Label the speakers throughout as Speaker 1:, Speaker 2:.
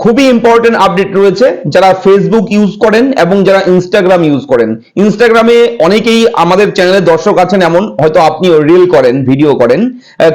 Speaker 1: খুবই important update রয়েছে যারা ফেসবুক ইউজ করেন এবং যারা ইনস্টাগ্রাম ইউজ করেন। ইনস্টাগ্রামে অনেকেই আমাদের চ্যানেলের দর্শক আছেন, এমন হয়তো আপনিও রিল করেন, ভিডিও করেন,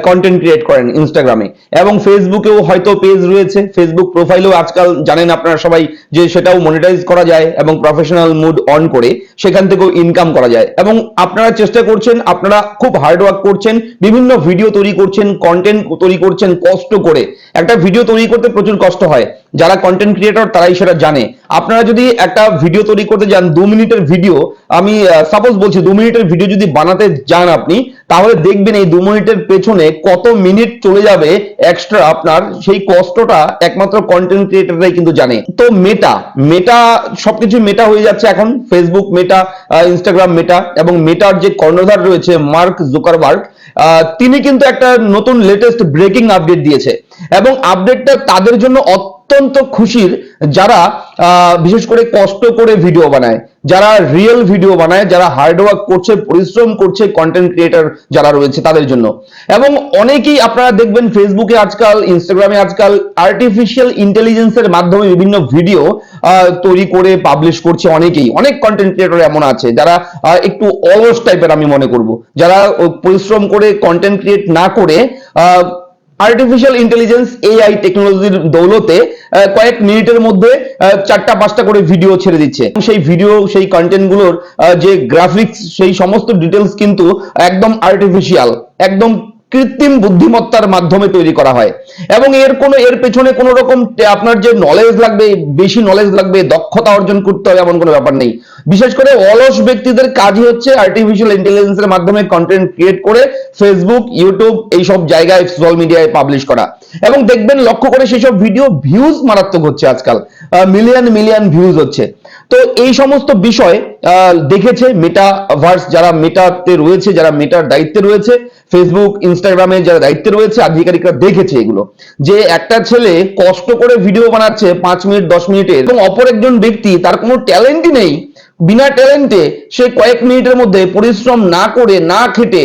Speaker 1: কন্টেন্ট ক্রিয়েট করেন ইনস্টাগ্রামে, এবং ফেসবুকেও হয়তো পেজ রয়েছে, ফেসবুক প্রোফাইলও আজকাল জানেন আপনারা সবাই যে সেটাও মনিটাইজ করা যায় এবং প্রফেশনাল মুড অন করে সেখান থেকেও ইনকাম করা যায়। এবং আপনারা চেষ্টা করছেন, আপনারা খুব হার্ড ওয়ার্ক করছেন, বিভিন্ন ভিডিও তৈরি করছেন, কন্টেন্ট তৈরি করছেন কষ্ট করে। একটা ভিডিও তৈরি করতে প্রচুর কষ্ট হয়, যারা কন্টেন্ট ক্রিয়েটর তারাই সেটা জানে। আপনারা যদি একটা ভিডিও তৈরি করতে যান, 2 মিনিটের ভিডিও, আমি সাপোজ বলছি 2 মিনিটের ভিডিও যদি বানাতে যান আপনি, তাহলে দেখবেন এই 2 মিনিটের পেছনে কত মিনিট চলে যাবে এক্সট্রা আপনার, সেই কষ্টটা একমাত্র কন্টেন্ট ক্রিয়েটররাই কিন্তু জানে। তো মেটা মেটা সবকিছু মেটা হয়ে যাচ্ছে এখন, ফেসবুক মেটা, ইনস্টাগ্রাম মেটা, এবং মেটার যে কর্ণধার রয়েছে মার্ক জুকারবার্গ, তিনি কিন্তু একটা নতুন লেটেস্ট ব্রেকিং আপডেট দিয়েছে, এবং আপডেটটা তাদের জন্য অত্যন্ত খুশির যারা বিশেষ করে কষ্ট করে ভিডিও বানায়, যারা রিয়েল ভিডিও বানায়, যারা হার্ড ওয়ার্ক করছে, পরিশ্রম করছে, কন্টেন্ট ক্রিয়েটর যারা রয়েছে তাদের জন্য। এবং অনেকেই আপনারা দেখবেন ফেসবুকে আজকাল, ইনস্টাগ্রামে আজকাল আর্টিফিশিয়াল ইন্টেলিজেন্সের মাধ্যমে বিভিন্ন ভিডিও তৈরি করে পাবলিশ করছে। অনেকেই, অনেক কন্টেন্ট ক্রিয়েটর এমন আছে যারা একটু অলস টাইপের, আমি মনে করব, যারা পরিশ্রম করে কন্টেন্ট ক্রিয়েট না করে আর্টিফিশিয়াল ইন্টেলিজেন্স এআই টেকনোলজির দৌলতে কয়েক মিনিটের মধ্যে 4টা-5টা করে ভিডিও ছেড়ে দিচ্ছে। সেই ভিডিও, সেই কন্টেন্ট গুলোর যে গ্রাফিক্স, সেই সমস্ত ডিটেলস কিন্তু একদম আর্টিফিশিয়াল, একদম কৃত্রিম বুদ্ধিমত্তার মাধ্যমে তৈরি করা হয়। এবং এর পেছনে কোনো রকম আপনার যে নলেজ লাগবে, বেশি নলেজ লাগবে, দক্ষতা অর্জন করতে হবে, এমন কোনো ব্যাপার নেই। বিশেষ করে অলস ব্যক্তিদের কাজই হচ্ছে আর্টিফিশিয়াল ইন্টেলিজেন্সের মাধ্যমে কন্টেন্ট ক্রিয়েট করে ফেসবুক, ইউটিউব এই সব জায়গায়, সোশ্যাল মিডিয়ায় পাবলিশ করা। এবং দেখবেন লক্ষ্য করে সেসব ভিডিও ভিউজ মারাত্মক হচ্ছে আজকাল, মিলিয়ন মিলিয়ন ভিউজ হচ্ছে। তো এই সমস্ত বিষয় দেখেছে মেটাভার্স, যারা মেটাতে রয়েছে, যারা মেটার দায়িত্বে রয়েছে, ফেসবুক, ইনস্টাগ্রামে যারা দায়িত্বে রয়েছে, আধিকারিকরা দেখেছে এগুলো, যে একটা ছেলে কষ্ট করে ভিডিও বানাচ্ছে 5 মিনিট 10 মিনিটের, এবং অপর একজন ব্যক্তি, তার কোনো ট্যালেন্টই নেই, বিনা ট্যালেন্টে সে কয়েক মিনিটের মধ্যে পরিশ্রম না করে, না খেটে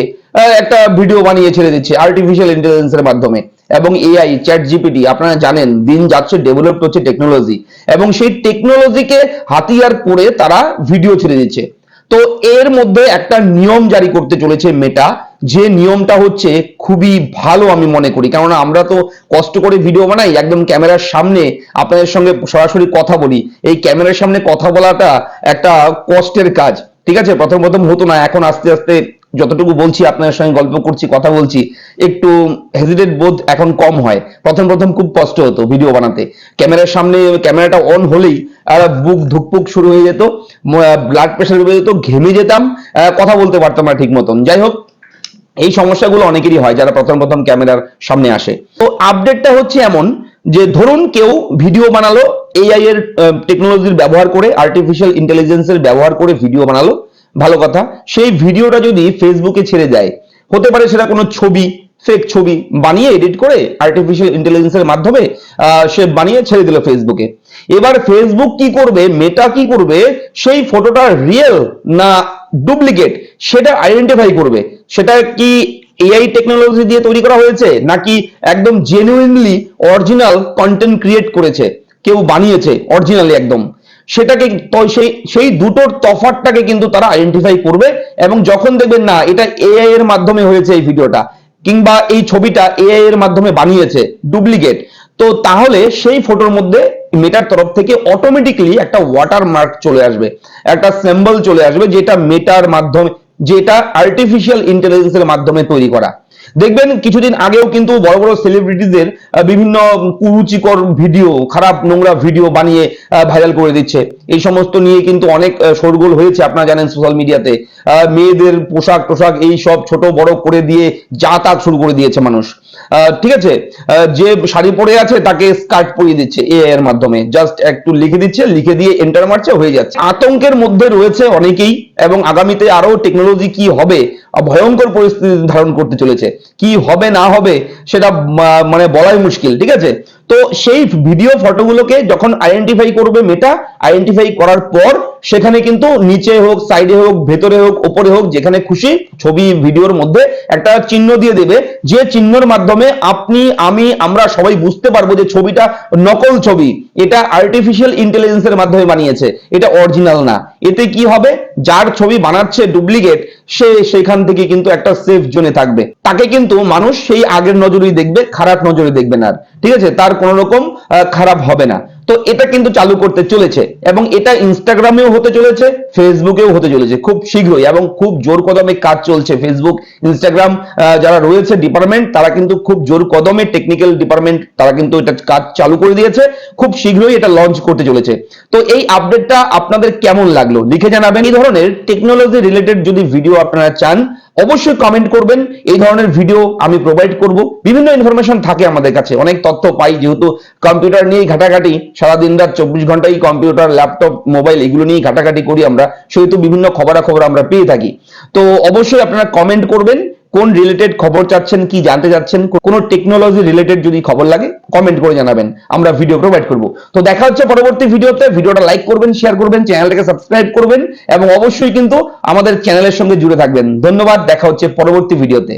Speaker 1: একটা ভিডিও বানিয়ে ছেড়ে দিচ্ছে আর্টিফিশিয়াল ইন্টেলিজেন্সের মাধ্যমে। এবং এআই, চ্যাট জিপিটি, আপনারা জানেন দিন যাচ্ছে ডেভেলপ হচ্ছে টেকনোলজি, এবং সেই টেকনোলজিকে হাতিয়ার করে তারা ভিডিও ছেড়ে দিচ্ছে। তো এর মধ্যে একটা নিয়ম জারি করতে চলেছে মেটা, যে নিয়মটা হচ্ছে খুবই ভালো আমি মনে করি, কেননা আমরা তো কষ্ট করে ভিডিও বানাই, একদম ক্যামেরার সামনে আপনাদের সঙ্গে সরাসরি কথা বলি। এই ক্যামেরার সামনে কথা বলাটা একটা কষ্টের কাজ, ঠিক আছে? প্রথম প্রথম হতো না, এখন আস্তে আস্তে যতটুকু বলছি, আপনাদের সঙ্গে গল্প করছি, কথা বলছি, একটু হেজিটেট বোধ এখন কম হয়। প্রথম প্রথম খুব কষ্ট হতো ভিডিও বানাতে, ক্যামেরার সামনে ক্যামেরাটা অন হলেই বুক ধুকপুক শুরু হয়ে যেত, ব্লাড প্রেশার বেড়ে যেত, ঘেমে যেতাম, কথা বলতে পারতাম না ঠিক মতন। যাই হোক, এই সমস্যাগুলো অনেকেরই হয় যারা প্রথম প্রথম ক্যামেরার সামনে আসে। তো আপডেটটা হচ্ছে এমন যে, ধরুন কেউ ভিডিও বানালো, এআই এর টেকনোলজির ব্যবহার করে, আর্টিফিশিয়াল ইন্টেলিজেন্সের ব্যবহার করে ভিডিও বানালো, ভালো কথা। সেই ভিডিওটা যদি ফেসবুকে ছেড়ে দেয়, হতে পারে সেটা কোনো ছবি, ফেক ছবি বানিয়ে এডিট করে আর্টিফিশিয়াল ইন্টেলিজেন্সের মাধ্যমে সে বানিয়ে ছেড়ে দিল ফেসবুকে। এবার ফেসবুক কি করবে, মেটা কি করবে, সেই ফটোটা রিয়েল না ডুপ্লিকেট সেটা আইডেন্টিফাই করবে। সেটা কি এআই টেকনোলজি দিয়ে তৈরি করা হয়েছে, নাকি একদম জেনুইনলি অরিজিনাল কন্টেন্ট ক্রিয়েট করেছে, কেউ বানিয়েছে অরিজিনালি একদম, সেটাকে সেই দুটোর তফাৎটাকে কিন্তু তারা আইডেন্টিফাই করবে। এবং যখন দেখবেন না এটা এআই এর মাধ্যমে হয়েছে এই ভিডিওটা, কিংবা এই ছবিটা এআই এর মাধ্যমে বানিয়েছে, ডুপ্লিকেট, তো তাহলে সেই ফটোর মধ্যে মেটার তরফ থেকে অটোমেটিক্যালি একটা ওয়াটারমার্ক চলে আসবে, একটা সিম্বল চলে আসবে, যেটা মেটার মাধ্যমে, যেটা আর্টিফিশিয়াল ইন্টেলিজেন্সের মাধ্যমে তৈরি করা। দেখবেন কিছুদিন আগেও কিন্তু বড় বড় সেলিব্রিটিদের বিভিন্ন কুরুচিকর ভিডিও, খারাপ নোংরা ভিডিও বানিয়ে ভাইরাল করে দিচ্ছে। এই সমস্ত নিয়ে কিন্তু অনেক শোরগোল হয়েছে, আপনারা জানেন সোশ্যাল মিডিয়াতে। মেয়েদের পোশাক টোশাক এই সব ছোট বড় করে দিয়ে যা তা শুরু করে দিয়েছে মানুষ, ঠিক আছে? যে শাড়ি পরে আছে তাকে স্কার্ট পরিয়ে দিচ্ছে এআই এর মাধ্যমে, জাস্ট একটু লিখে দিচ্ছে, লিখে দিয়ে এন্টার মারছে, হয়ে যাচ্ছে। আতঙ্কের মধ্যে রয়েছে অনেকেই, এবং আগামীতে আরো টেকনোলজি কি হবে, ভয়ঙ্কর পরিস্থিতি ধারণ করতে চলেছে। কি হবে না হবে সেটা মানে বলাই মুশকিল, ঠিক আছে? তো সেই ভিডিও ফটোগুলোকে যখন আইডেন্টিফাই করবে মেটা, আইডেন্টিফাই করার পর সেখানে কিন্তু নিচে হোক, সাইডে হোক, ভেতরে হোক, ওপরে হোক, যেখানে খুশি ছবি ভিডিওর মধ্যে একটা চিহ্ন দিয়ে দেবে, যে চিহ্নের মাধ্যমে আপনি, আমি, আমরা সবাই বুঝতে পারবো যে ছবিটা নকল ছবি, এটা আর্টিফিশিয়াল ইন্টেলিজেন্সের মাধ্যমে বানিয়েছে, এটা অরিজিনাল না। এতে কি হবে, যার ছবি বানাচ্ছে ডুপ্লিকেট, সে সেখান থেকে কিন্তু একটা সেফ জোনে থাকবে, তাকে কিন্তু মানুষ সেই আগের নজরেই দেখবে, খারাপ নজরে দেখবে না, ঠিক আছে, তার কোনো রকম খারাপ হবে না। তো এটা কিন্তু চালু করতে চলেছে এবং এটা ইনস্টাগ্রামেও হতে চলেছে, ফেসবুকেও হতে চলেছে খুব শীঘ্রই, এবং খুব জোর কদমে কাজ চলছে। ফেসবুক, ইনস্টাগ্রাম যারা রয়েছে ডিপার্টমেন্ট, তারা কিন্তু খুব জোর কদমে, টেকনিক্যাল ডিপার্টমেন্ট তারা কিন্তু এটা কাজ চালু করে দিয়েছে, খুব শীঘ্রই এটা লঞ্চ করতে চলেছে। তো এই আপডেটটা আপনাদের কেমন লাগলো লিখে জানাবেন। এই ধরনের টেকনোলজি রিলেটেড যদি ভিডিও আপনারা চান, অবশ্যই কমেন্ট করবেন, এই ধরনের ভিডিও আমি প্রোভাইড করব। বিভিন্ন ইনফরমেশন থাকে আমাদের কাছে, অনেক তথ্য পাই, যেহেতু কম্পিউটার নিয়েই ঘাটাঘাটি, সারাদিন রাত 24 ঘন্টাই কম্পিউটার, ল্যাপটপ, মোবাইল এগুলো নিয়েই ঘাটাঘাটি করি আমরা, সেহেতু বিভিন্ন খবরাখবর আমরা পেয়ে থাকি। তো অবশ্যই আপনারা কমেন্ট করবেন, কোন রিলেটেড খবর চাচ্ছেন, কি জানতে চাচ্ছেন, কোনো টেকনোলজি রিলেটেড যদি খবর লাগে কমেন্ট করে জানাবেন, আমরা ভিডিও প্রোভাইড করব। তো দেখা হচ্ছে পরবর্তী ভিডিওতে। ভিডিওটা লাইক করবেন, শেয়ার করবেন, চ্যানেলটাকে সাবস্ক্রাইব করবেন এবং অবশ্যই কিন্তু আমাদের চ্যানেলের সঙ্গে জুড়ে থাকবেন। ধন্যবাদ, দেখা হচ্ছে পরবর্তী ভিডিওতে।